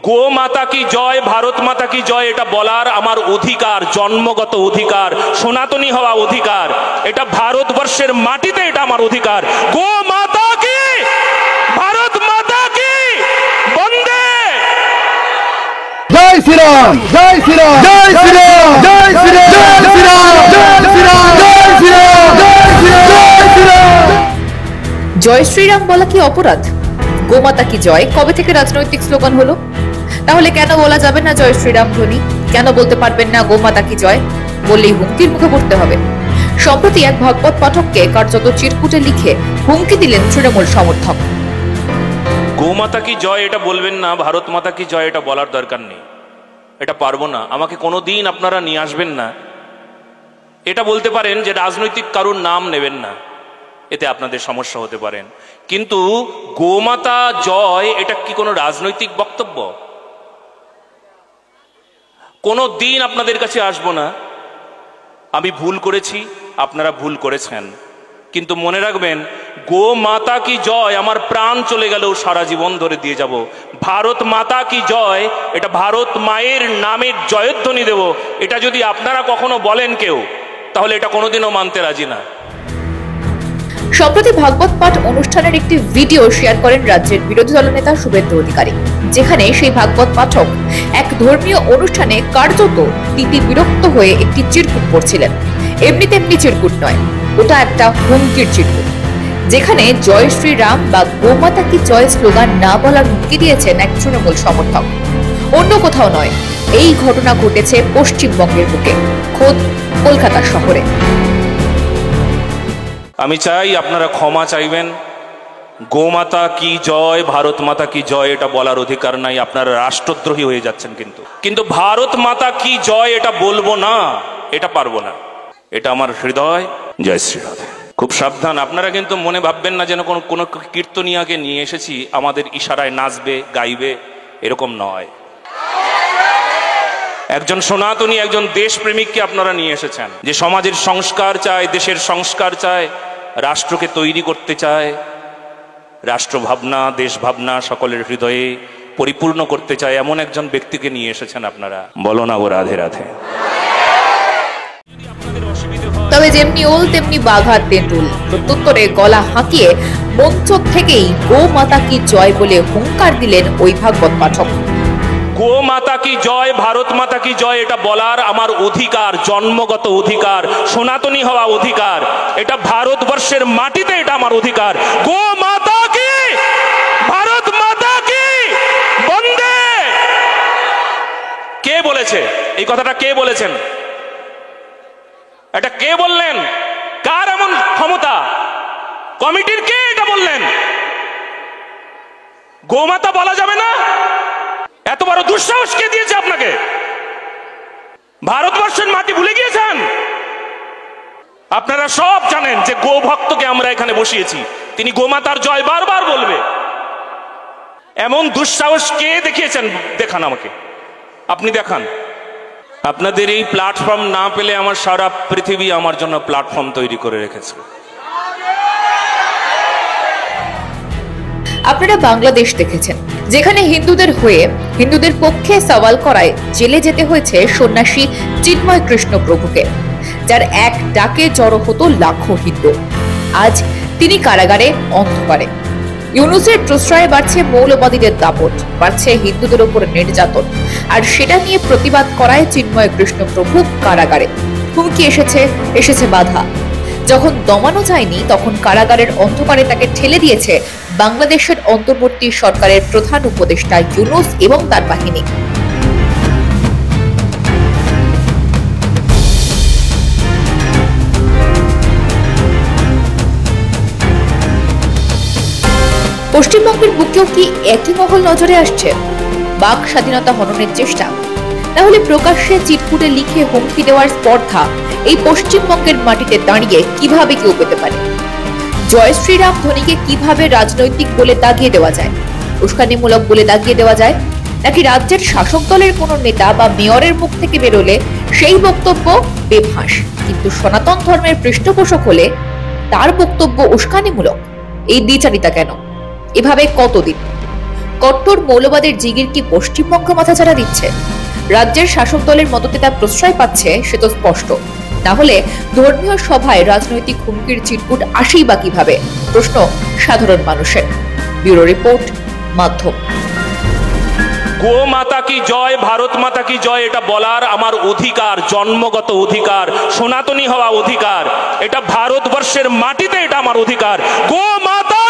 গো মাতা কি জয়, ভারত মাতা কি জয় এটা বলার আমার অধিকার, জন্মগত অধিকার, সনাতনী হওয়া অধিকার। এটা ভারতবর্ষের মাটিতে এটা আমার অধিকার। গো মাতা কি, ভারত মাতা কি, বন্দে। জয় শ্রীরাম, জয় শ্রীরাম, জয় শ্রীরাম, জয় শ্রীরাম, জয় শ্রীরাম, জয় শ্রীরাম, জয় শ্রীরাম, জয় শ্রীরাম। জয় শ্রীরাম বলা কি অপরাধ? গোমাতা কি জয় কবে থেকে রাজনৈতিক স্লোগান হলো? তাহলে কেন বলা যাবে না জয় শ্রীরাম ধ্বনি? কেন বলতে পারবেন না গোমাতা কি জয়? বললেই হুমকির মুখে পড়তে হবে। সম্প্রতি এক ভাগবত পাঠককে কার্যত চিরকুটে লিখে হুমকি দিলেন তৃণমূল সমর্থক। গোমাতা কি জয় এটা বলবেন না, ভারত মাতা কি জয় এটা বলার দরকার নেই, এটা পারবো না, আমাকে কোনোদিন আপনারা নিয়ে আসবেন না। এটা বলতে পারেন যে রাজনৈতিক কারোর নাম নেবেন না, এতে আপনাদের সমস্যা হতে পারেন। কিন্তু গোমাতা জয় এটা কি কোনো রাজনৈতিক বক্তব্য? কোনো দিন আপনাদের কাছে আসবো না। আমি ভুল করেছি, আপনারা ভুল করেছেন, কিন্তু মনে রাখবেন গো মাতা কি জয় আমার প্রাণ চলে গেলেও সারা জীবন ধরে দিয়ে যাব। ভারত মাতা কি জয় এটা ভারত মায়ের নামের জয়ধ্বনি দেব। এটা যদি আপনারা কখনো বলেন কেউ, তাহলে এটা কোনোদিনও মানতে রাজি না। সম্প্রতি ভাগবত পাঠ অনুষ্ঠানের একটি ভিডিও শেয়ার করেন রাজ্যের বিরোধী দলনেতা শুভেন্দু অধিকারী, যেখানে সেই ভাগবত পাঠক এক ধর্মীয় অনুষ্ঠানে কার্যত তিতি বিরক্ত হয়ে একটি চিরকুট পড়ছিলেন। এমনি তেমনি চিরকুট নয়, ওটা একটা হুমকির চিরকুট, যেখানে জয় শ্রীরাম বা গোমাতা কি জয় স্লোগান না বলার হুমকি দিয়েছেন এক তৃণমূল সমর্থক। অন্য কোথাও নয়, এই ঘটনা ঘটেছে পশ্চিমবঙ্গের বুকে, খোদ কলকাতা শহরে। আমি চাই আপনারা ক্ষমা চাইবেন। গোমাতা কি জয়, ভারত মাতা কি জয় এটা বলার অধিকার নাই, আপনারা রাষ্ট্রদ্রোহী হয়ে যাচ্ছেন। কিন্তু ভারত মাতা কি জয় এটা বলবো না, এটা পারবো না, এটা আমার হৃদয়। জয় শ্রীরাধে। খুব সাবধান, আপনারা কিন্তু মনে ভাববেন না যেন কোনো কীর্তনিয়াকে নিয়ে এসেছি আমাদের ইশারায় নাচবে গাইবে, এরকম নয়। একজন সনাতনী, একজন দেশপ্রেমিককে আপনারা নিয়ে এসেছেন, যে সমাজের সংস্কার চায়, দেশের সংস্কার চায়, রাষ্ট্রকে তৈরি করতে চায়, রাষ্ট্র ভাবনা, দেশ ভাবনা সকলের হৃদয়ে পরিপূর্ণ করতে চায়, এমন একজন ব্যক্তিকে নিয়ে এসেছেন আপনারা। বলো না গো রাধে রাধে। তবে যেমনি ওল তেমনি বাঘা তেঁতুল, প্রত্যুত্তরে গলা হাঁকিয়ে মঞ্চ থেকেই গো মাতা কি জয় বলে হুঙ্কার দিলেন ওই ভাগবত পাঠক। গো মাতা কি জয়, ভারত মাতা কি জয় এটা বলার আমার অধিকার, জন্মগত অধিকার, সনাতনী হওয়া অধিকার। এটা ভারতবর্ষের মাটিতে এটা আমার অধিকার। গো মাতা কি, ভারত মাতা কি, বন্দে। কে বলেছে এই কথাটা? কে বলেছেন এটা? কে বললেন? কার এমন ক্ষমতা? কমিটির কে এটা বললেন? গোমাতা বলা যাবে না? এত বড় দুঃসাহস কে দিয়েছে আপনাকে? ভারতবর্ষের মাটি ভুলে গিয়েছেন? আপনারা সব জানেন যে গো ভক্তকে আমরা এখানে বসিয়েছি, তিনি গোমাতার জয় বারবার বলবে। এমন দুঃসাহস কে দেখিয়েছেন? দেখান আমাকে, আপনি দেখান। আপনাদের এই প্ল্যাটফর্ম না পেলে আমার সারা পৃথিবী আমার জন্য প্ল্যাটফর্ম তৈরি করে রেখেছে। আপনারা বাংলাদেশ দেখেছেন, যেখানে হিন্দুদের হয়ে হিন্দুদের পক্ষে সওয়াল করায় জেলে যেতে হয়েছে সন্ন্যাসী চিন্ময় কৃষ্ণ প্রভুকে, যার এক ডাকে জড়ো হতো লাখো হিন্দু। আজ তিনি কারাগারে, অন্ধকারে। ইউনূসের প্রশ্রয়ে বাড়ছে মৌলবাদীদের দাপট, বাড়ছে হিন্দুদের উপর নির্যাতন, আর সেটা নিয়ে প্রতিবাদ করায় চিন্ময় কৃষ্ণ প্রভু কারাগারে। হুমকি এসেছে বাধা। যখন দমানো যায়নি, তখন কারাগারের অন্ধকারে তাকে ঠেলে দিয়েছে বাংলাদেশের অন্তর্বর্তী সরকারের প্রধান উপদেষ্টা ইউনূস এবং তার বাহিনী। পশ্চিমবঙ্গের বুকেও কি একই মহল নজরে আসছে? বাক স্বাধীনতা হননের চেষ্টা, তাহলে প্রকাশ্যে চিরকুটে লিখে হুমকি দেওয়ার স্পর্ধা এই পশ্চিমবঙ্গের মাটিতে দাঁড়িয়ে কিভাবে কেউ পেতে পারে? জয় শ্রীরাম ধ্বনিকে কিভাবে রাজনৈতিক বলে দাগিয়ে দেওয়া যায়, উস্কানিমূলক বলে দাগিয়ে দেওয়া যায়? নাকি রাজ্যের শাসক দলের কোনো নেতা বা মেয়রের মুখ থেকে বেরোলে সেই বক্তব্য বেফাঁস, কিন্তু সনাতন ধর্মের পৃষ্ঠপোষক হলে তার বক্তব্য উস্কানিমূলক? এই দ্বিচারিতা কেন? এভাবে কতদিন? কট্টর মৌলবাদের জিগির কি পশ্চিমবঙ্গ মাথাচাড়া দিচ্ছে? রাজ্যের শাসক দলের মদতে তা প্রশ্রয় পাচ্ছে সে তো স্পষ্ট। না হলে ধর্মীয় সভায় রাজনৈতিক হুমকির চিটকুট আসেই বা কিভাবে? প্রশ্ন সাধারণ মানুষের। ব্যুরো রিপোর্ট, মাধ্যম। গো মাতা কি জয়, ভারত মাতা কি জয় এটা বলার আমার অধিকার, জন্মগত অধিকার, সনাতনী হওয়া অধিকার। এটা ভারতবর্ষের মাটিতে এটা আমার অধিকার। গো মাতা